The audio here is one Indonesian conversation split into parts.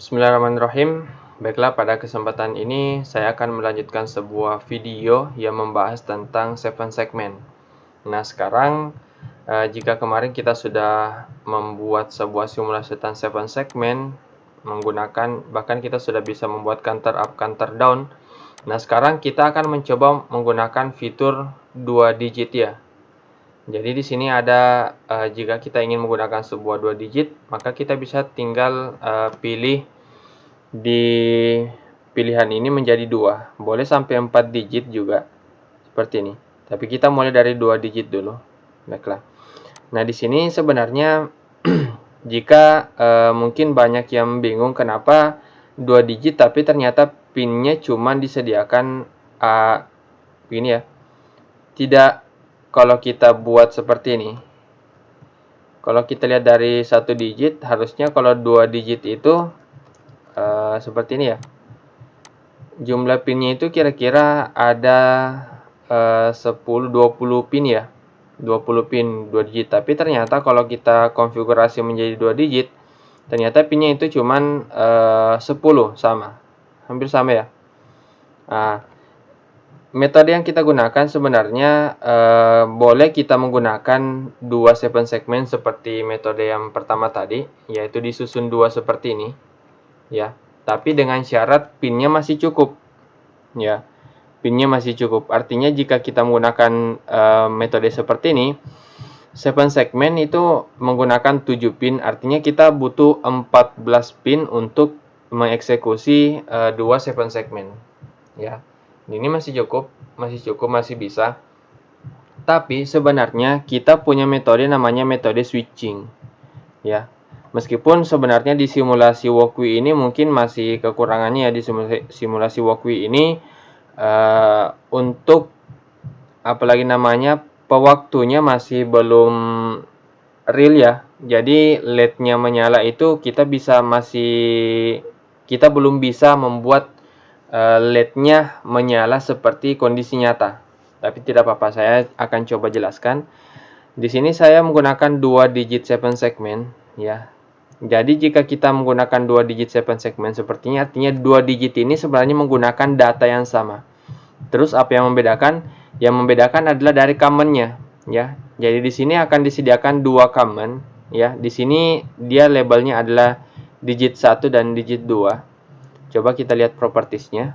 Bismillahirrahmanirrahim. Baiklah, pada kesempatan ini saya akan melanjutkan sebuah video yang membahas tentang 7 segmen. Nah, sekarang jika kemarin kita sudah membuat sebuah simulasi tentang 7 segmen menggunakan, bahkan kita sudah bisa membuat counter up, counter down. Nah, sekarang kita akan mencoba menggunakan fitur 2 digit ya. Jadi di sini ada jika kita ingin menggunakan sebuah 2 digit, maka kita bisa tinggal pilih di pilihan ini menjadi 2. Boleh sampai 4 digit juga seperti ini. Tapi kita mulai dari 2 digit dulu. Baiklah. Nah, di sini sebenarnya jika mungkin banyak yang bingung kenapa 2 digit tapi ternyata pinnya cuma disediakan ini ya. Tidak kalau kita buat seperti ini. Kalau kita lihat dari 1 digit, harusnya kalau 2 digit itu seperti ini ya. Jumlah pinnya itu kira-kira ada 10-20 pin ya. 20 pin 2 digit. Tapi ternyata kalau kita konfigurasi menjadi 2 digit, ternyata pinnya itu cuman 10 sama. Hampir sama ya. Nah, metode yang kita gunakan sebenarnya boleh kita menggunakan 2 7 segmen seperti metode yang pertama tadi, yaitu disusun 2 seperti ini ya. Tapi dengan syarat pinnya masih cukup ya. Pinnya masih cukup. Artinya jika kita menggunakan metode seperti ini, 7 segmen itu menggunakan 7 pin, artinya kita butuh 14 pin untuk mengeksekusi 2 7 segmen ya. Ini masih cukup, masih bisa. Tapi sebenarnya kita punya metode namanya metode switching ya. Meskipun sebenarnya di simulasi walkway ini mungkin masih kekurangannya ya. Di simulasi walkway ini untuk apalagi namanya pewaktunya masih belum real ya. Jadi LED-nya menyala itu kita belum bisa membuat LED-nya menyala seperti kondisi nyata. Tapi tidak apa-apa, saya akan coba jelaskan. Di sini saya menggunakan 2 digit 7 segmen ya. Jadi jika kita menggunakan 2 digit 7 segmen sepertinya, artinya 2 digit ini sebenarnya menggunakan data yang sama. Terus apa yang membedakan? Yang membedakan adalah dari common-nya ya. Jadi di sini akan disediakan 2 common ya. Di sini dia labelnya adalah digit 1 dan digit 2. Coba kita lihat propertiesnya.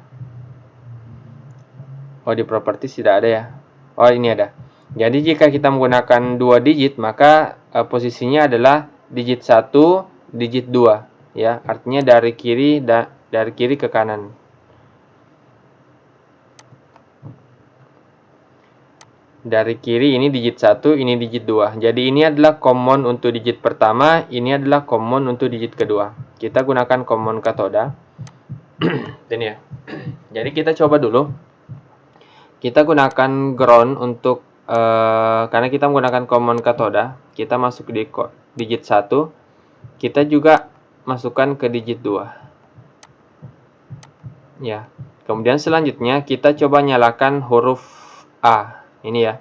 Oh, di properties tidak ada ya. Oh, ini ada. Jadi jika kita menggunakan 2 digit, maka posisinya adalah digit 1, digit 2 ya. Artinya dari kiri ke kanan. Dari kiri ini digit 1, ini digit 2. Jadi ini adalah common untuk digit pertama, ini adalah common untuk digit kedua. Kita gunakan common katoda. Ini ya. Jadi kita coba dulu. Kita gunakan ground untuk karena kita menggunakan common katoda, kita masuk di digit 1, kita juga masukkan ke digit 2. Ya. Kemudian selanjutnya kita coba nyalakan huruf A. Ini ya.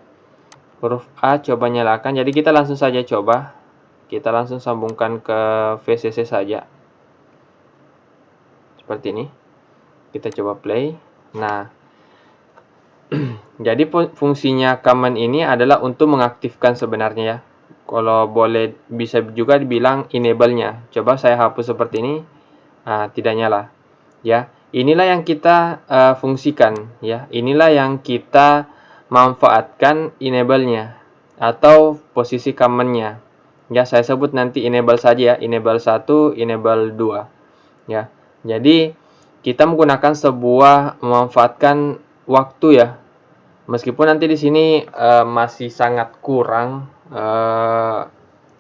Huruf A coba nyalakan. Jadi kita langsung saja coba. Kita langsung sambungkan ke VCC saja. Seperti ini. Kita coba play. Nah, jadi fungsinya command ini adalah untuk mengaktifkan sebenarnya ya. Kalau boleh bisa juga dibilang enable-nya. Coba saya hapus seperti ini. Nah, tidak nyala. Ya, inilah yang kita fungsikan ya. Inilah yang kita manfaatkan enable-nya atau posisi command-nya. Ya, saya sebut nanti enable saja ya. Enable 1, enable 2. Ya. Jadi kita menggunakan memanfaatkan waktu ya. Meskipun nanti di sini masih sangat kurang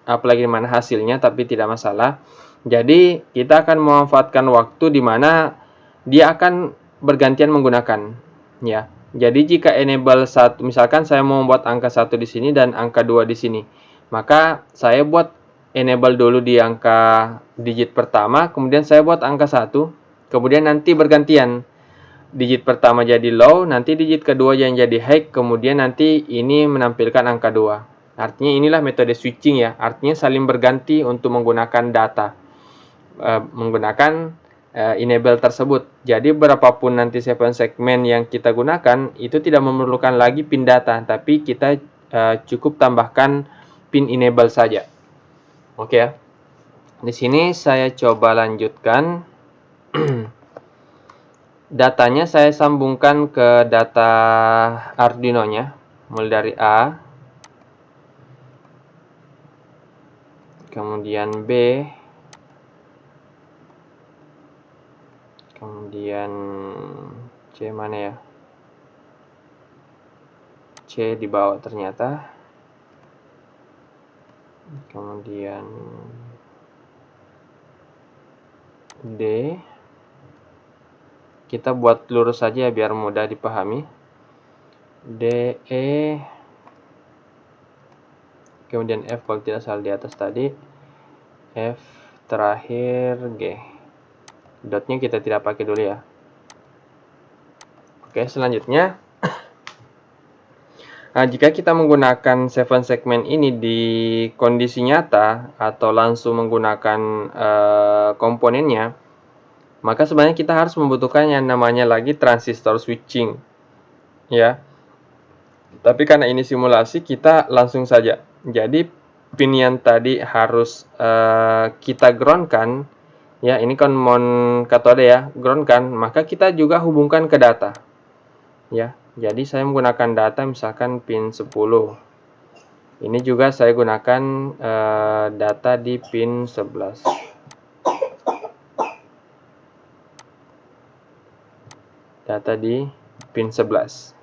apalagi mana hasilnya, tapi tidak masalah. Jadi kita akan memanfaatkan waktu di mana dia akan bergantian menggunakan ya. Jadi jika enable 1, misalkan saya mau membuat angka 1 di sini dan angka 2 di sini, maka saya buat enable dulu di angka digit pertama, kemudian saya buat angka 1, kemudian nanti bergantian. Digit pertama jadi low, nanti digit kedua yang jadi high, kemudian nanti ini menampilkan angka 2. Artinya inilah metode switching ya, artinya saling berganti untuk menggunakan data. menggunakan enable tersebut. Jadi berapapun nanti 7 segmen yang kita gunakan itu tidak memerlukan lagi pin data, tapi kita cukup tambahkan pin enable saja. Oke ya. Di sini saya coba lanjutkan. Datanya saya sambungkan ke data Arduino-nya, mulai dari A, kemudian B, kemudian C mana ya? C di bawah ternyata. Kemudian D. Kita buat lurus saja biar mudah dipahami. D, E, kemudian F kalau tidak salah di atas tadi. F, terakhir G. Dotnya kita tidak pakai dulu ya. Oke, selanjutnya. Nah, jika kita menggunakan 7 segmen ini di kondisi nyata atau langsung menggunakan komponennya, maka sebenarnya kita harus membutuhkan yang namanya lagi transistor switching. Ya. Tapi karena ini simulasi, kita langsung saja. Jadi pin yang tadi harus kita groundkan, ya ini common katode ya, groundkan, maka kita juga hubungkan ke data. Ya. Jadi saya menggunakan data misalkan pin 10. Ini juga saya gunakan data di pin 11. Data di pin 11.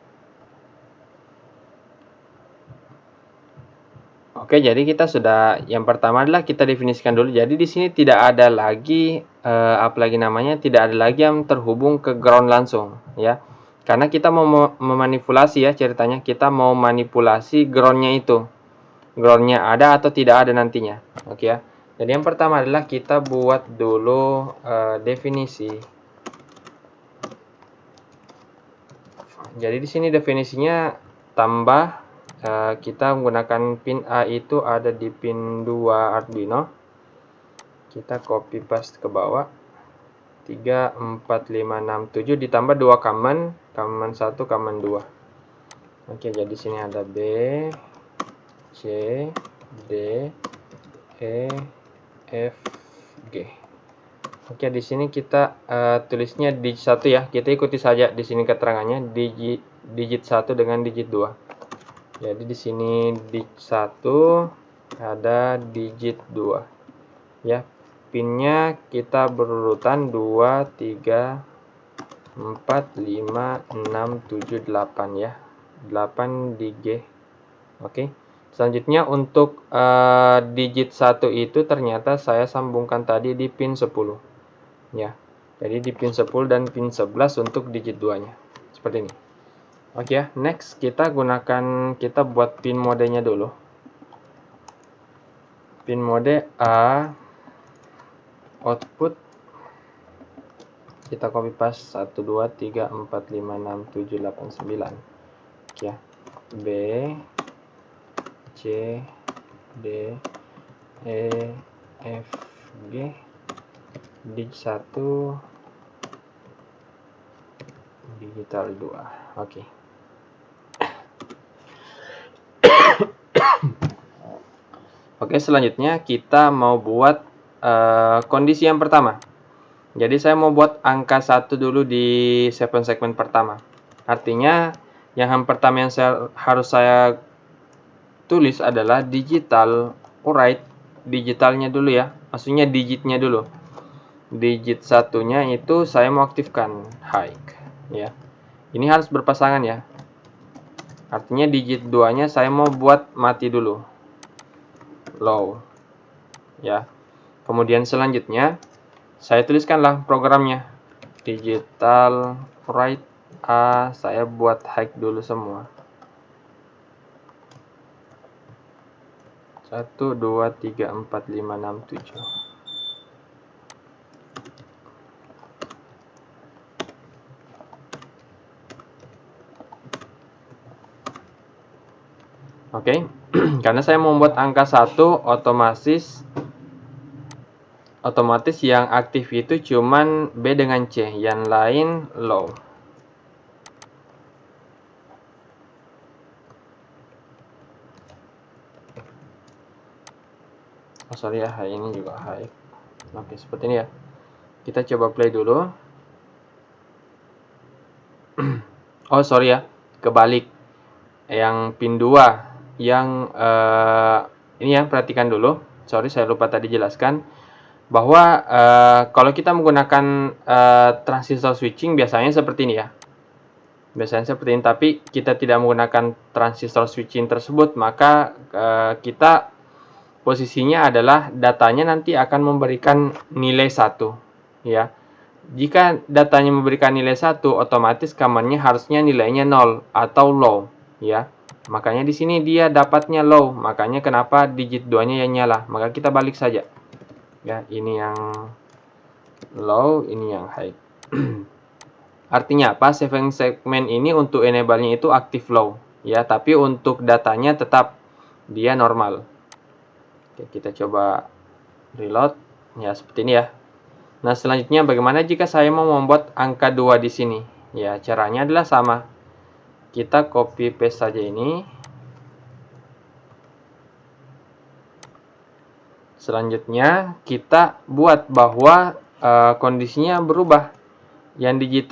Oke, jadi kita sudah, yang pertama adalah kita definisikan dulu. Jadi di sini tidak ada lagi apalagi namanya, tidak ada lagi yang terhubung ke ground langsung, ya. Karena kita mau memanipulasi ya ceritanya, kita mau manipulasi groundnya itu. Groundnya ada atau tidak ada nantinya. Oke ya. Jadi yang pertama adalah kita buat dulu definisi. Jadi di sini definisinya tambah, kita menggunakan pin A itu ada di pin 2 Arduino. Kita copy paste ke bawah. 3, 4, 5, 6, 7 ditambah 2 command 1, command 2. Oke, jadi sini ada B, C, D, E, F, G. Oke, di sini kita tulisnya digit 1 ya. Kita ikuti saja di sini keterangannya digit 1 dengan digit 2. Jadi di sini digit 1 ada digit 2. Ya. Pinnya kita berurutan 2, 3, 4, 5, 6, 7, 8 ya. 8 di G. Oke. Selanjutnya untuk digit 1 itu ternyata saya sambungkan tadi di pin 10. Ya. Jadi di pin 10 dan pin 11 untuk digit 2-nya. Seperti ini. Oke ya, next kita buat pin modenya dulu. Pin mode A, output kita copy paste 1, 2, 3, 4, 5, 6, 7, 8, 9. Oke ya. B, C, D, E, F, G, digit 1, digital 2. Oke. Oke, selanjutnya kita mau buat kondisi yang pertama. Jadi saya mau buat angka 1 dulu di 7 segmen pertama. Artinya yang pertama yang harus saya tulis adalah digital write, digitalnya dulu ya. Maksudnya digitnya dulu. Digit satunya itu saya mau aktifkan high ya. Ini harus berpasangan ya. Artinya digit 2-nya saya mau buat mati dulu. Low. Ya. Kemudian selanjutnya saya tuliskanlah programnya. Digital write A saya buat high dulu semua. 1, 2, 3, 4, 5, 6, 7. Oke. Karena saya membuat angka 1 otomatis otomatis yang aktif itu cuman B dengan C, yang lain low. Oh sorry ya, ini juga high. Oke, seperti ini ya. Kita coba play dulu. Oh sorry ya, kebalik. Yang pin 2 yang ini ya, perhatikan dulu. Sorry, saya lupa tadi jelaskan bahwa kalau kita menggunakan transistor switching biasanya seperti ini ya. Biasanya seperti ini, tapi kita tidak menggunakan transistor switching tersebut, maka kita posisinya adalah datanya nanti akan memberikan nilai 1 ya. Jika datanya memberikan nilai 1, otomatis kamarnya harusnya nilainya 0 atau low ya. Makanya di sini dia dapatnya low, makanya kenapa digit 2-nya yang nyala. Maka kita balik saja. Ya, ini yang low, ini yang high. Artinya apa? Saving segment ini untuk enable-nya itu aktif low ya, tapi untuk datanya tetap dia normal. Oke, kita coba reload. Ya, seperti ini ya. Nah, selanjutnya bagaimana jika saya mau membuat angka 2 di sini? Ya, caranya adalah sama. Kita copy paste saja ini. Selanjutnya, kita buat bahwa kondisinya berubah. Yang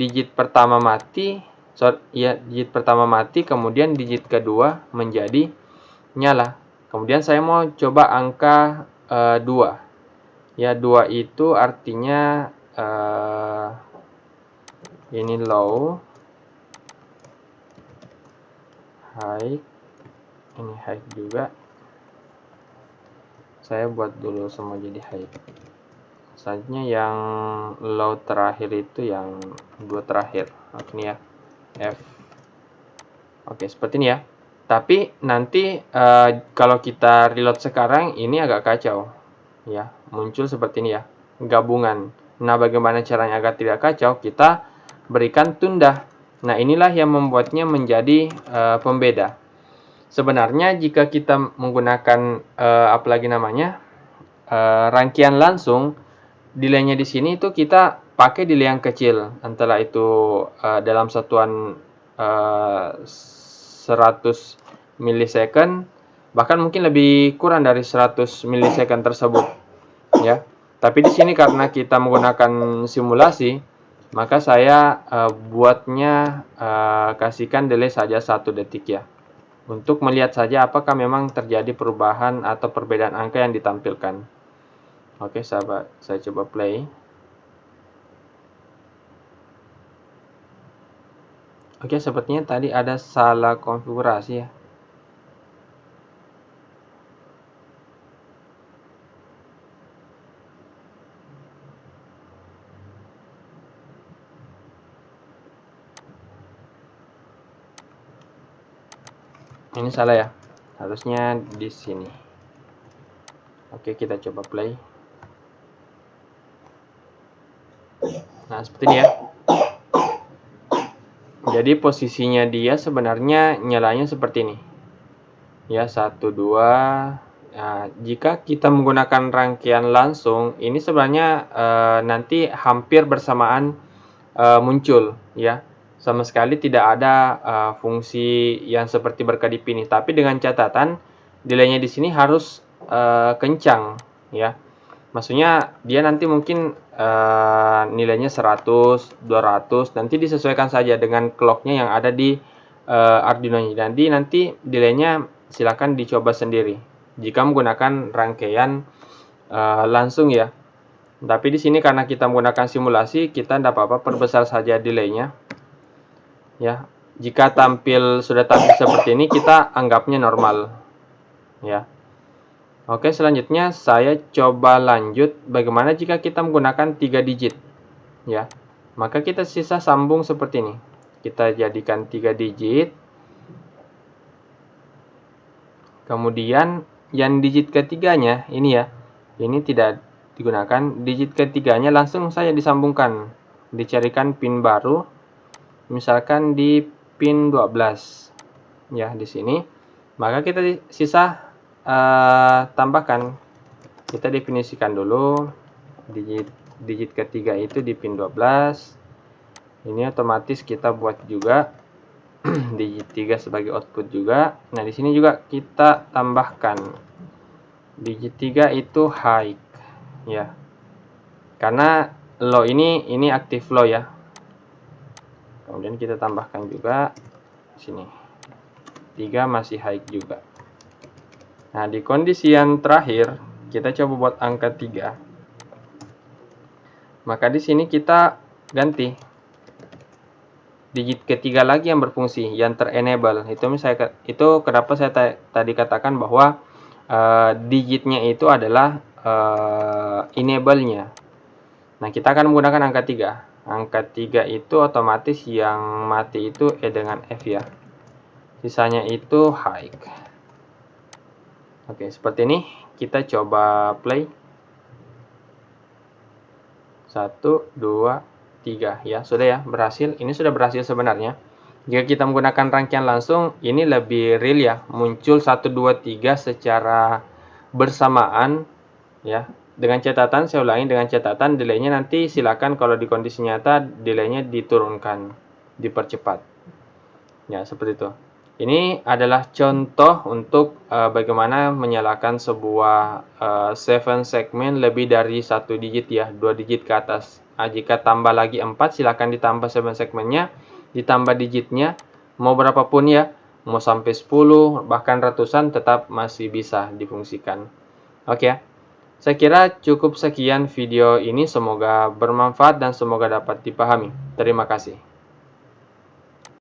digit pertama mati, digit pertama mati, kemudian digit kedua menjadi nyala. Kemudian saya mau coba angka 2. Ya, 2 itu artinya ini low, high, ini high juga. Saya buat dulu semua jadi high. Selanjutnya yang low terakhir itu yang 2 terakhir. Oke, ini ya, F. Oke, seperti ini ya. Tapi nanti kalau kita reload sekarang, ini agak kacau. Ya, muncul seperti ini ya, gabungan. Nah, bagaimana caranya agar tidak kacau? Kita berikan tunda. Nah, inilah yang membuatnya menjadi pembeda. Sebenarnya jika kita menggunakan apalagi namanya rangkaian langsung, delay-nya di sini itu kita pakai delay yang kecil, antara itu dalam satuan 100 milisecond, bahkan mungkin lebih kurang dari 100 milisecond tersebut ya. Tapi di sini karena kita menggunakan simulasi, maka saya buatnya kasihkan delay saja 1 detik ya, untuk melihat saja apakah memang terjadi perubahan atau perbedaan angka yang ditampilkan. Oke sahabat, saya coba play. Oke, sepertinya tadi ada salah konfigurasi ya. Ini salah ya, harusnya di sini. Oke, kita coba play. Nah, seperti ini ya. Jadi posisinya dia sebenarnya nyalanya seperti ini. Ya, 1, 2. Nah, jika kita menggunakan rangkaian langsung, ini sebenarnya nanti hampir bersamaan muncul ya. Sama sekali tidak ada fungsi yang seperti berkedip ini, tapi dengan catatan delay-nya di sini harus kencang ya. Maksudnya dia nanti mungkin nilainya 100, 200, nanti disesuaikan saja dengan clock-nya yang ada di Arduino-nya. Jadi nanti delay-nya silakan dicoba sendiri jika menggunakan rangkaian langsung ya. Tapi di sini karena kita menggunakan simulasi, kita tidak apa-apa perbesar saja delay-nya. Ya, jika sudah tampil seperti ini, kita anggapnya normal. Ya. Oke, selanjutnya saya coba lanjut bagaimana jika kita menggunakan 3 digit. Ya. Maka kita sisa sambung seperti ini. Kita jadikan 3 digit. Kemudian yang digit ketiganya ini ya. Ini tidak digunakan, digit ketiganya langsung saya disambungkan, dicarikan pin baru, misalkan di pin 12 ya, di sini. Maka kita sisa tambahkan Kita definisikan dulu digit ketiga itu di pin 12. Ini otomatis kita buat juga digit 3 sebagai output juga. Nah, di sini juga kita tambahkan digit 3 itu high ya. Karena low ini aktif low ya. Kemudian kita tambahkan juga sini. 3 masih high juga. Nah, di kondisi yang terakhir kita coba buat angka 3. Maka di sini kita ganti digit ketiga lagi yang berfungsi, yang terenable. Itu kenapa saya tadi katakan bahwa digitnya itu adalah enable-nya. Nah, kita akan menggunakan angka 3. Angka 3 itu otomatis yang mati itu E dengan F ya. Sisanya itu high. Oke, seperti ini. Kita coba play. 1, 2, 3 ya. Sudah ya, berhasil. Ini sudah berhasil sebenarnya. Jika kita menggunakan rangkaian langsung, ini lebih real ya. Muncul 1, 2, 3 secara bersamaan ya. Dengan catatan, saya ulangi, dengan catatan delay-nya nanti silakan kalau di kondisi nyata delay-nya diturunkan, dipercepat. Ya, seperti itu. Ini adalah contoh untuk bagaimana menyalakan sebuah 7 segmen lebih dari 1 digit ya, 2 digit ke atas. Jika tambah lagi 4, silakan ditambah 7 segmennya, ditambah digitnya, mau berapapun ya, mau sampai 10, bahkan ratusan tetap masih bisa difungsikan. Oke ya. Saya kira cukup sekian video ini, semoga bermanfaat dan semoga dapat dipahami. Terima kasih.